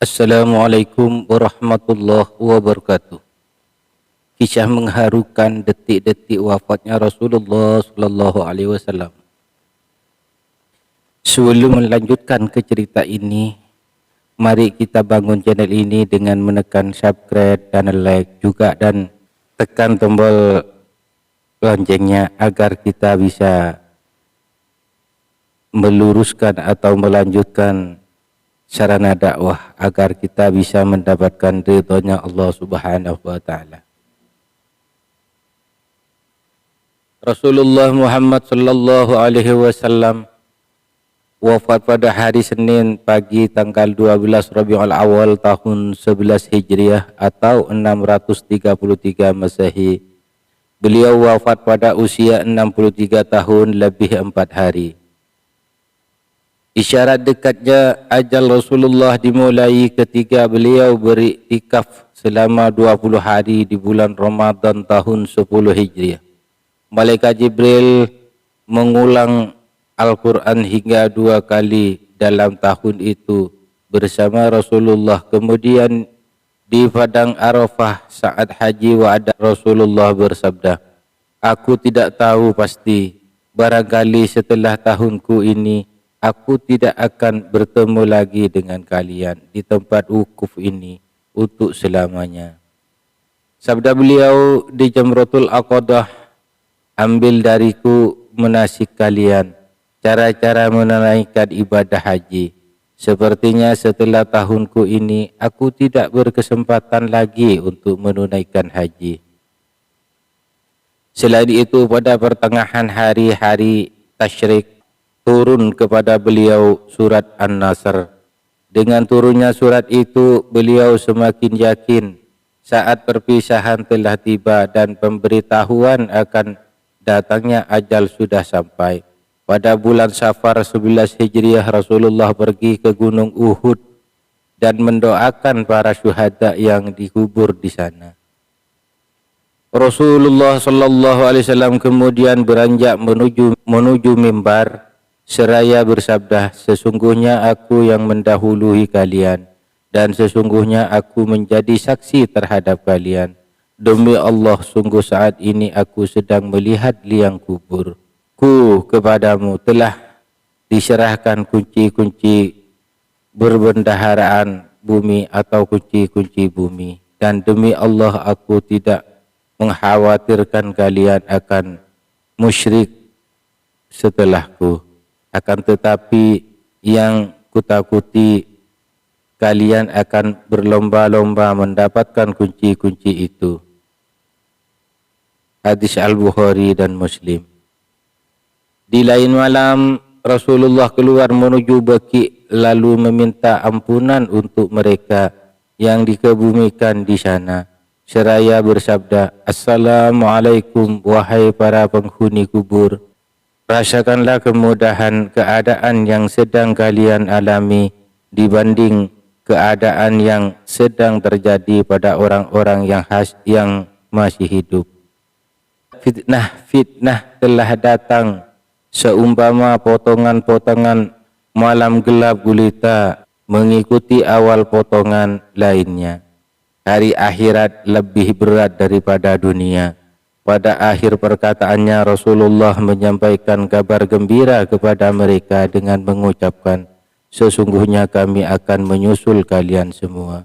Assalamualaikum warahmatullahi wabarakatuh. Kisah mengharukan detik-detik wafatnya Rasulullah sallallahu alaihi wasallam. Sebelum melanjutkan ke cerita ini, mari kita bangun channel ini dengan menekan subscribe dan like juga, dan tekan tombol loncengnya agar kita bisa meluruskan atau melanjutkan sarana dakwah, agar kita bisa mendapatkan ridhonya Allah Subhanahu wa taala. Rasulullah Muhammad sallallahu alaihi wasallam wafat pada hari Senin pagi tanggal 12 Rabiul Awal tahun 11 Hijriah atau 633 Masehi. Beliau wafat pada usia 63 tahun lebih 4 hari. Isyarat dekatnya ajal Rasulullah dimulai ketika beliau beriktikaf selama 20 hari di bulan Ramadan tahun 10 Hijriah. Malaikat Jibril mengulang Al-Quran hingga 2 kali dalam tahun itu bersama Rasulullah. Kemudian di Padang Arafah saat haji wa'ada Rasulullah bersabda, "Aku tidak tahu pasti, barangkali setelah tahunku ini aku tidak akan bertemu lagi dengan kalian di tempat wukuf ini untuk selamanya." Sabda beliau di Jamratul Aqabah, "Ambil dariku manasik kalian, cara-cara menunaikan ibadah haji. Sepertinya setelah tahunku ini aku tidak berkesempatan lagi untuk menunaikan haji." Selain itu, pada pertengahan hari-hari tasyrik turun kepada beliau surat An-Nasr. Dengan turunnya surat itu, beliau semakin yakin saat perpisahan telah tiba dan pemberitahuan akan datangnya ajal sudah sampai. Pada bulan Safar 11 Hijriah, Rasulullah pergi ke Gunung Uhud dan mendoakan para syuhada yang dikubur di sana. Rasulullah sallallahu alaihi wasallam kemudian beranjak menuju mimbar seraya bersabda, "Sesungguhnya aku yang mendahului kalian dan sesungguhnya aku menjadi saksi terhadap kalian. Demi Allah, sungguh saat ini aku sedang melihat liang kubur. Kepadamu telah diserahkan kunci-kunci berbendaharaan bumi atau kunci-kunci bumi. Dan demi Allah, aku tidak mengkhawatirkan kalian akan musyrik setelahku. Akan tetapi yang kutakuti, kalian akan berlomba-lomba mendapatkan kunci-kunci itu." Hadis Al-Bukhari dan Muslim. Di lain malam, Rasulullah keluar menuju Baqi lalu meminta ampunan untuk mereka yang dikebumikan di sana, seraya bersabda, "Assalamualaikum wahai para penghuni kubur. Rasakanlah kemudahan keadaan yang sedang kalian alami dibanding keadaan yang sedang terjadi pada orang-orang yang masih hidup. Fitnah telah datang seumpama potongan-potongan malam gelap gulita mengikuti awal potongan lainnya. Hari akhirat lebih berat daripada dunia." Pada akhir perkataannya, Rasulullah menyampaikan kabar gembira kepada mereka dengan mengucapkan, "Sesungguhnya kami akan menyusul kalian semua."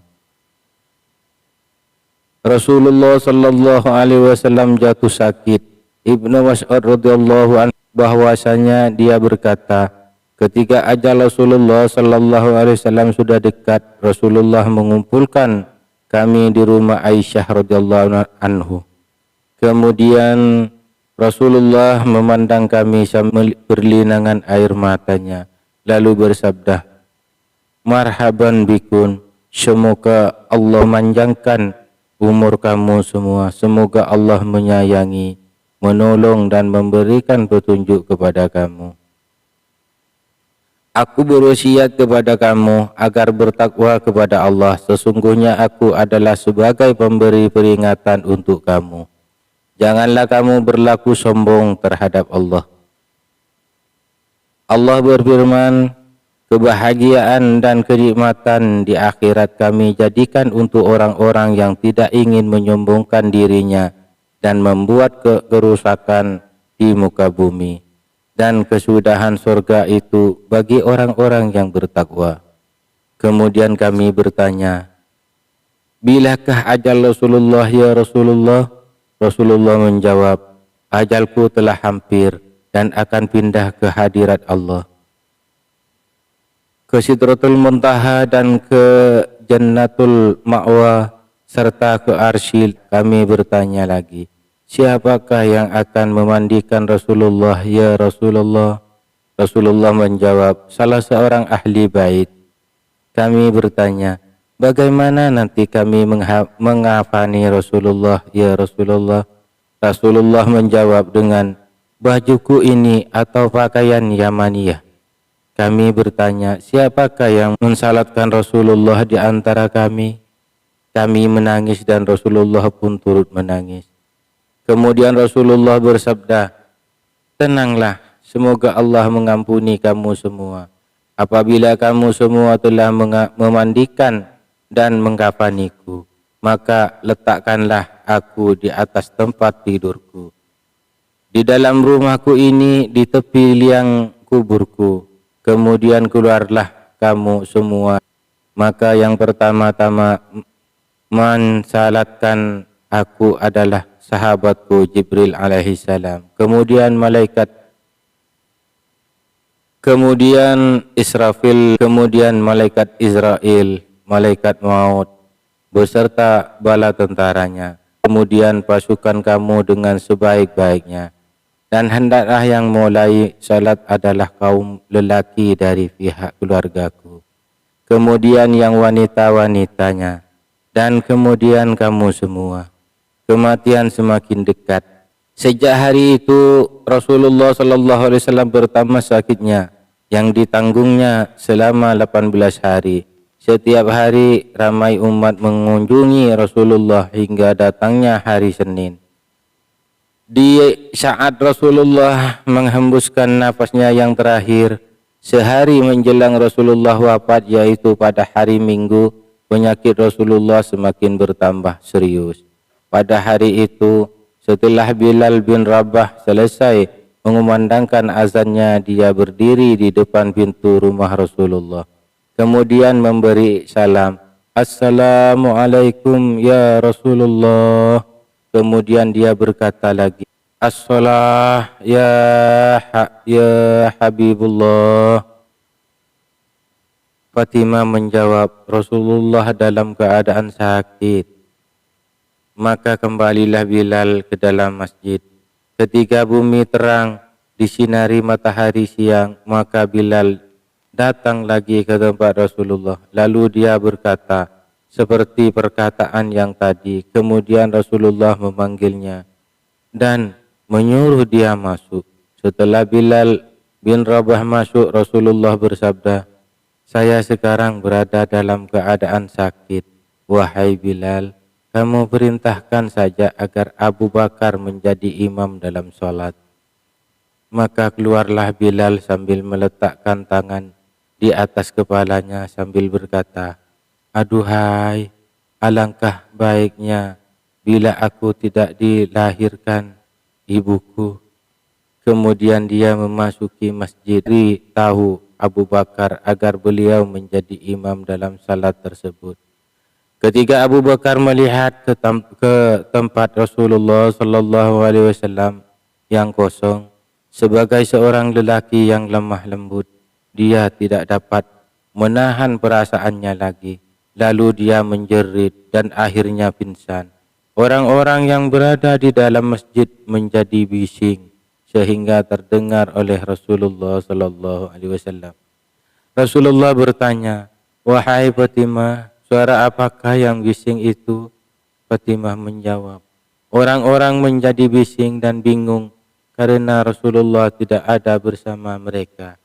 Rasulullah sallallahu alaihi wasallam jatuh sakit. Ibnu Mas'ud radhiyallahu anhu bahwasanya dia berkata, ketika ajal Rasulullah sallallahu alaihi wasallam sudah dekat, Rasulullah mengumpulkan kami di rumah Aisyah radhiyallahu anhu. Kemudian Rasulullah memandang kami sambil berlinangan air matanya, lalu bersabda, "Marhaban bikun, semoga Allah manjangkan umur kamu semua. Semoga Allah menyayangi, menolong dan memberikan petunjuk kepada kamu. Aku berwasiat kepada kamu agar bertakwa kepada Allah. Sesungguhnya aku adalah sebagai pemberi peringatan untuk kamu. Janganlah kamu berlaku sombong terhadap Allah. Allah berfirman, Kebahagiaan dan kenikmatan di akhirat kami jadikan untuk orang-orang yang tidak ingin menyombongkan dirinya dan membuat kerusakan di muka bumi. Dan kesudahan surga itu bagi orang-orang yang bertakwa. Kemudian kami bertanya, bilakah ajal Rasulullah ya Rasulullah? Rasulullah menjawab, ajalku telah hampir dan akan pindah ke hadirat Allah, ke Sidratul Muntaha dan ke Jannatul Ma'wa serta ke Arsyil. Kami bertanya lagi, siapakah yang akan memandikan Rasulullah ya Rasulullah? Rasulullah menjawab, salah seorang ahli bait. Kami bertanya, bagaimana nanti kami mengafani Rasulullah ya Rasulullah? Rasulullah menjawab dengan, bajuku ini atau pakaian Yamaniyah. Kami bertanya, siapakah yang mensalatkan Rasulullah di antara kami? Kami menangis dan Rasulullah pun turut menangis. Kemudian Rasulullah bersabda, tenanglah, semoga Allah mengampuni kamu semua. Apabila kamu semua telah memandikan dan mengkafaniku, maka letakkanlah aku di atas tempat tidurku. Di dalam rumahku ini, di tepi liang kuburku. Kemudian keluarlah kamu semua. Maka yang pertama-tama mensalatkan aku adalah sahabatku Jibril alaihissalam. Kemudian Israfil, kemudian malaikat Israel, malaikat maut, beserta bala tentaranya. Kemudian pasukan kamu dengan sebaik-baiknya. Dan hendaklah yang mulai salat adalah kaum lelaki dari pihak keluargaku. Kemudian yang wanita-wanitanya. Dan kemudian kamu semua. Kematian semakin dekat. Sejak hari itu Rasulullah SAW bertambah sakitnya yang ditanggungnya selama 18 hari. Setiap hari ramai umat mengunjungi Rasulullah hingga datangnya hari Senin. Di saat Rasulullah menghembuskan nafasnya yang terakhir, sehari menjelang Rasulullah wafat, yaitu pada hari Minggu, penyakit Rasulullah semakin bertambah serius. Pada hari itu, setelah Bilal bin Rabah selesai mengumandangkan azannya, dia berdiri di depan pintu rumah Rasulullah. Kemudian memberi salam, Assalamualaikum ya Rasulullah. Kemudian dia berkata lagi, As-salah ya Habibullah. Fatimah menjawab, Rasulullah dalam keadaan sakit. Maka kembalilah Bilal ke dalam masjid. Ketika bumi terang disinari matahari siang, maka Bilal datang lagi ke tempat Rasulullah. Lalu dia berkata seperti perkataan yang tadi. Kemudian Rasulullah memanggilnya dan menyuruh dia masuk. Setelah Bilal bin Rabah masuk, Rasulullah bersabda, saya sekarang berada dalam keadaan sakit. Wahai Bilal, kamu perintahkan saja agar Abu Bakar menjadi imam dalam sholat. Maka keluarlah Bilal sambil meletakkan tangan di atas kepalanya sambil berkata, aduhai, alangkah baiknya bila aku tidak dilahirkan ibuku. Kemudian dia memasuki masjid, tahu Abu Bakar agar beliau menjadi imam dalam salat tersebut. Ketika Abu Bakar melihat ke tempat Rasulullah SAW yang kosong, sebagai seorang lelaki yang lemah lembut, dia tidak dapat menahan perasaannya lagi. Lalu dia menjerit dan akhirnya pingsan. Orang-orang yang berada di dalam masjid menjadi bising sehingga terdengar oleh Rasulullah SAW. Rasulullah bertanya, wahai Fatimah, suara apakah yang bising itu? Fatimah menjawab, orang-orang menjadi bising dan bingung karena Rasulullah tidak ada bersama mereka.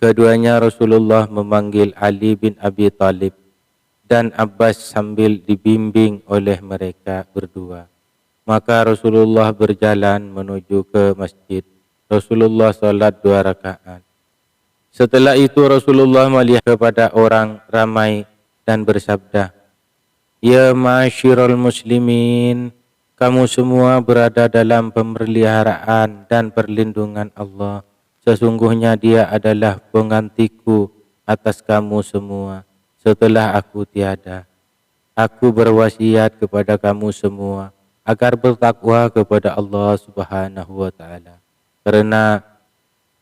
Keduanya Rasulullah memanggil Ali bin Abi Thalib dan Abbas sambil dibimbing oleh mereka berdua. Maka Rasulullah berjalan menuju ke masjid. Rasulullah salat 2 rakaat. Setelah itu Rasulullah melihat kepada orang ramai dan bersabda, "Ya ma'asyiral muslimin, kamu semua berada dalam pemeliharaan dan perlindungan Allah. Sesungguhnya Dia adalah penggantiku atas kamu semua setelah aku tiada. Aku berwasiat kepada kamu semua agar bertakwa kepada Allah Subhanahu wa taala. Karena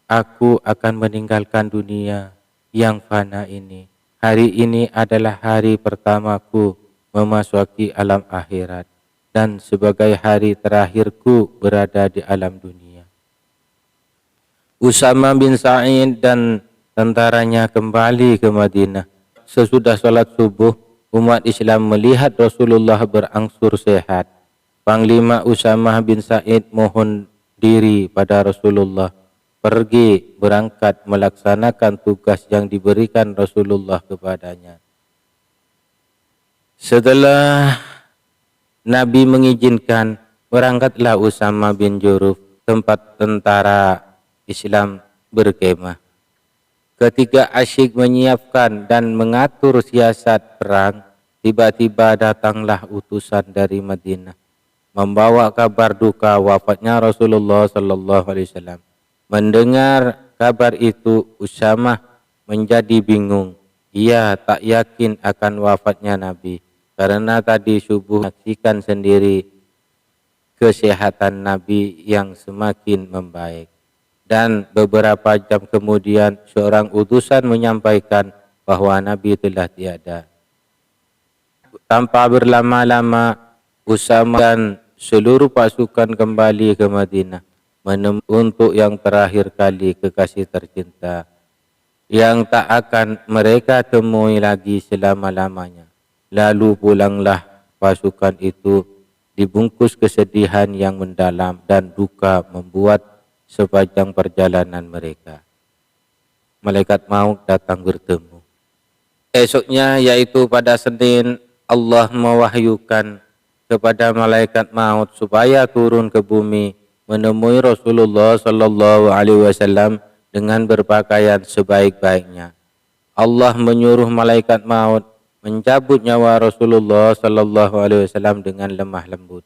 aku akan meninggalkan dunia yang fana ini. Hari ini adalah hari pertamaku memasuki alam akhirat dan sebagai hari terakhirku berada di alam dunia." Usama bin Sa'id dan tentaranya kembali ke Madinah. Sesudah sholat subuh, umat Islam melihat Rasulullah berangsur sehat. Panglima Usama bin Sa'id mohon diri pada Rasulullah, pergi berangkat melaksanakan tugas yang diberikan Rasulullah kepadanya. Setelah Nabi mengizinkan, berangkatlah Usama bin Juruf, tempat tentara Islam berkemah. Ketika asyik menyiapkan dan mengatur siasat perang, tiba-tiba datanglah utusan dari Madinah membawa kabar duka wafatnya Rasulullah sallallahu alaihi wasallam. Mendengar kabar itu, Usama menjadi bingung. Ia tak yakin akan wafatnya Nabi karena tadi subuh menyaksikan sendiri kesehatan Nabi yang semakin membaik. Dan beberapa jam kemudian seorang utusan menyampaikan bahwa Nabi telah tiada. Tanpa berlama-lama, Usama dan seluruh pasukan kembali ke Madinah untuk yang terakhir kali kekasih tercinta yang tak akan mereka temui lagi selama-lamanya. Lalu pulanglah pasukan itu dibungkus kesedihan yang mendalam dan duka membuat sepanjang perjalanan mereka. Malaikat maut datang bertemu. Esoknya, yaitu pada Senin, Allah mewahyukan kepada malaikat maut supaya turun ke bumi menemui Rasulullah sallallahu alaihi wasallam dengan berpakaian sebaik-baiknya. Allah menyuruh malaikat maut mencabut nyawa Rasulullah sallallahu alaihi wasallam dengan lemah lembut.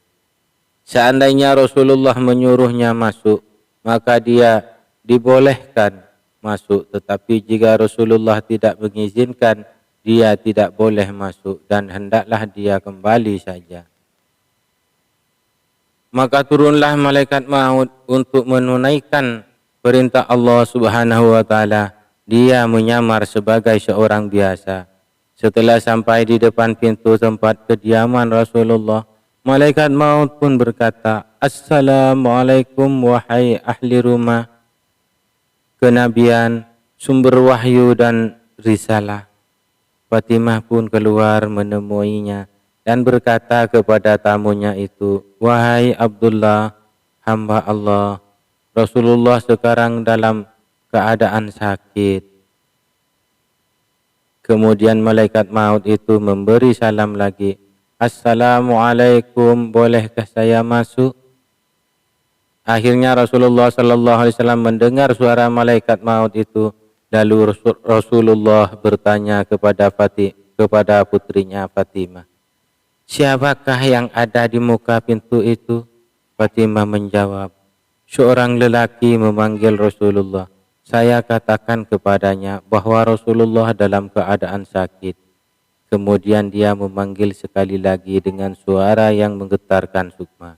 Seandainya Rasulullah menyuruhnya masuk, maka dia dibolehkan masuk, tetapi jika Rasulullah tidak mengizinkan, dia tidak boleh masuk dan hendaklah dia kembali saja. Maka turunlah malaikat maut untuk menunaikan perintah Allah Subhanahu wa taala. Dia menyamar sebagai seorang biasa. Setelah sampai di depan pintu tempat kediaman Rasulullah, malaikat maut pun berkata, "Assalamualaikum wahai ahli rumah kenabian, sumber wahyu dan risalah." Fatimah pun keluar menemuinya dan berkata kepada tamunya itu, "Wahai Abdullah, hamba Allah, Rasulullah sekarang dalam keadaan sakit." Kemudian malaikat maut itu memberi salam lagi, "Assalamualaikum, bolehkah saya masuk?" Akhirnya Rasulullah sallallahu alaihi wasallam mendengar suara malaikat maut itu. Lalu Rasulullah bertanya kepada putrinya Fatimah, "Siapakah yang ada di muka pintu itu?" Fatimah menjawab, "Seorang lelaki memanggil Rasulullah. Saya katakan kepadanya bahwa Rasulullah dalam keadaan sakit." Kemudian dia memanggil sekali lagi dengan suara yang menggetarkan sukma.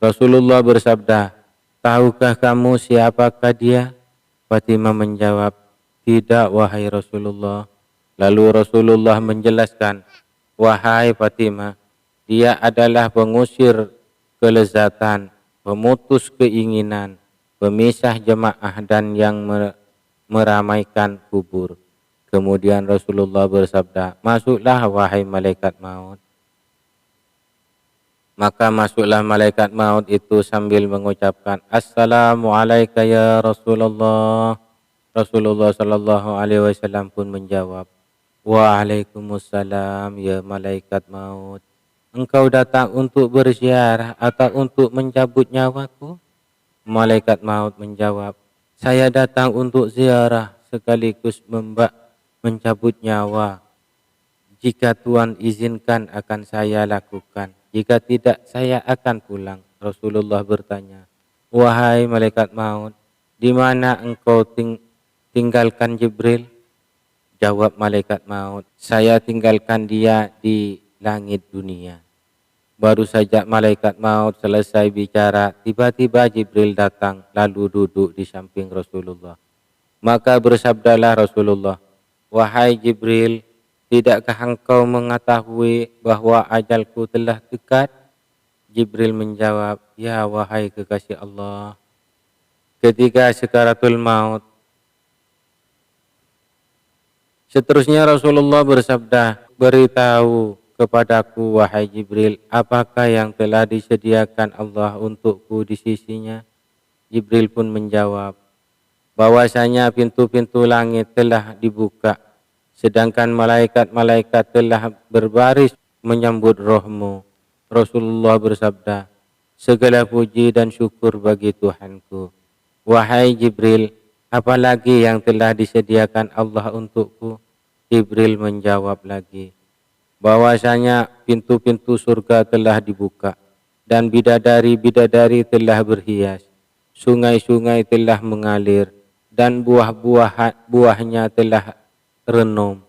Rasulullah bersabda, "Tahukah kamu siapakah dia?" Fatimah menjawab, "Tidak, wahai Rasulullah." Lalu Rasulullah menjelaskan, "Wahai Fatimah, dia adalah pengusir kelezatan, pemutus keinginan, pemisah jemaah dan yang meramaikan kubur." Kemudian Rasulullah bersabda, "Masuklah wahai malaikat maut." Maka masuklah malaikat maut itu sambil mengucapkan, "Assalamualaikum ya Rasulullah." Rasulullah sallallahu alaihi wasallam pun menjawab, "Waalaikumsalam ya malaikat maut. Engkau datang untuk berziarah atau untuk mencabut nyawaku?" Malaikat maut menjawab, "Saya datang untuk ziarah sekaligus mencabut nyawa. Jika Tuhan izinkan akan saya lakukan, jika tidak saya akan pulang. Rasulullah bertanya, wahai malaikat maut, di mana engkau tinggalkan Jibril? Jawab malaikat maut, saya tinggalkan dia di langit dunia. Baru saja malaikat maut selesai bicara, tiba-tiba Jibril datang lalu duduk di samping Rasulullah. Maka bersabdalah Rasulullah, wahai Jibril, tidakkah engkau mengetahui bahwa ajalku telah dekat? Jibril menjawab, ya wahai kekasih Allah. Ketika sekaratul maut, seterusnya Rasulullah bersabda, beritahu kepadaku wahai Jibril, apakah yang telah disediakan Allah untukku di sisinya? Jibril pun menjawab, bahwasanya pintu-pintu langit telah dibuka, sedangkan malaikat-malaikat telah berbaris menyambut rohmu. Rasulullah bersabda, segala puji dan syukur bagi Tuhanku. Wahai Jibril, apalagi yang telah disediakan Allah untukku? Jibril menjawab lagi, bahwasanya pintu-pintu surga telah dibuka dan bidadari-bidadari telah berhias, sungai-sungai telah mengalir dan buahnya telah renom.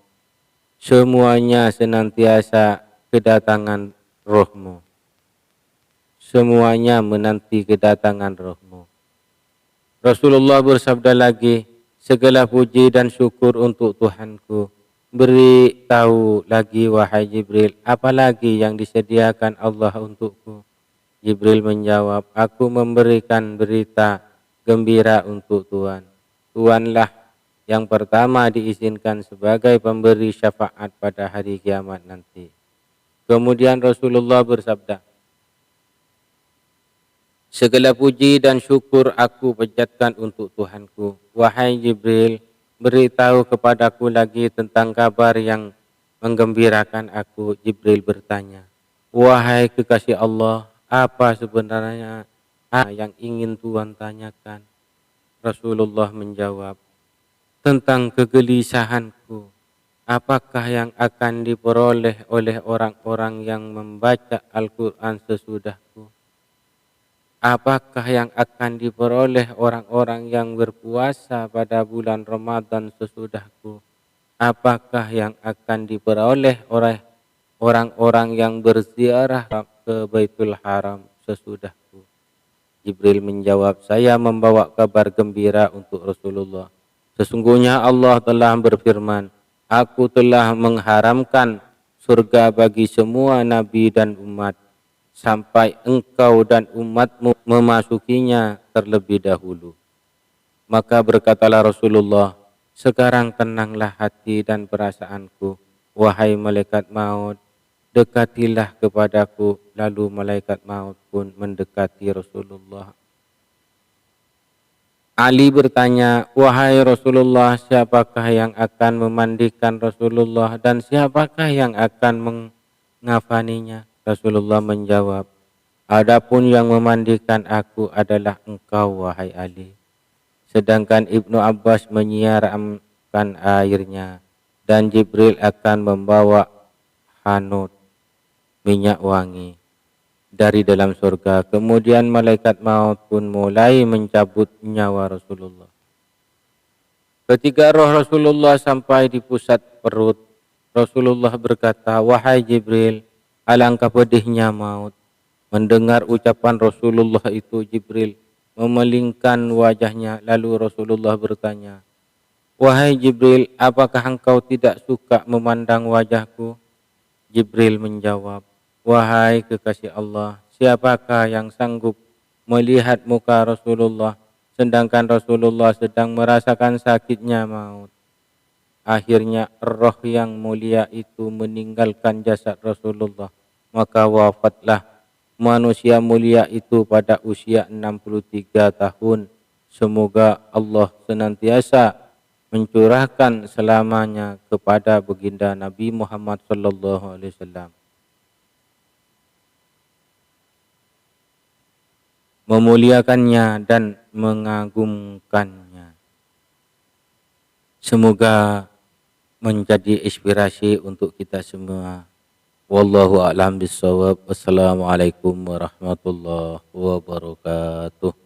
Semuanya senantiasa kedatangan rohmu. Semuanya menanti kedatangan rohmu. Rasulullah bersabda lagi, segala puji dan syukur untuk Tuhanku. Beritahu lagi wahai Jibril, apalagi yang disediakan Allah untukku? Jibril menjawab, aku memberikan berita gembira untuk Tuhan. Tuhanlah yang pertama diizinkan sebagai pemberi syafaat pada hari kiamat nanti. Kemudian Rasulullah bersabda, segala puji dan syukur aku panjatkan untuk Tuhanku. Wahai Jibril, beritahu kepadaku lagi tentang kabar yang menggembirakan aku. Jibril bertanya, wahai kekasih Allah, apa sebenarnya yang ingin Tuhan tanyakan? Rasulullah menjawab, tentang kegelisahanku. Apakah yang akan diperoleh oleh orang-orang yang membaca Al-Quran sesudahku? Apakah yang akan diperoleh orang-orang yang berpuasa pada bulan Ramadan sesudahku? Apakah yang akan diperoleh oleh orang-orang yang berziarah ke Baitul Haram sesudahku? Jibril menjawab, saya membawa kabar gembira untuk Rasulullah. Sesungguhnya Allah telah berfirman, aku telah mengharamkan surga bagi semua nabi dan umat, sampai engkau dan umatmu memasukinya terlebih dahulu. Maka berkatalah Rasulullah, sekarang tenanglah hati dan perasaanku, wahai malaikat maut, dekatilah kepadaku. Lalu malaikat maut pun mendekati Rasulullah. Ali bertanya, wahai Rasulullah, siapakah yang akan memandikan Rasulullah dan siapakah yang akan mengafaninya? Rasulullah menjawab, adapun yang memandikan aku adalah engkau wahai Ali. Sedangkan Ibnu Abbas menyiramkan airnya dan Jibril akan membawa hanut minyak wangi dari dalam surga. Kemudian malaikat maut pun mulai mencabut nyawa Rasulullah. Ketika roh Rasulullah sampai di pusat perut, Rasulullah berkata, wahai Jibril, alangkah pedihnya maut. Mendengar ucapan Rasulullah itu, Jibril memelingkan wajahnya. Lalu Rasulullah bertanya, wahai Jibril, apakah engkau tidak suka memandang wajahku? Jibril menjawab, wahai kekasih Allah, siapakah yang sanggup melihat muka Rasulullah sedangkan Rasulullah sedang merasakan sakitnya maut? Akhirnya roh yang mulia itu meninggalkan jasad Rasulullah, maka wafatlah manusia mulia itu pada usia 63 tahun. Semoga Allah senantiasa mencurahkan selamanya kepada baginda Nabi Muhammad sallallahu alaihi wasallam, memuliakannya dan mengagungkannya. Semoga menjadi inspirasi untuk kita semua. Wallahu a'lam bishawab. Wassalamualaikum warahmatullahi wabarakatuh.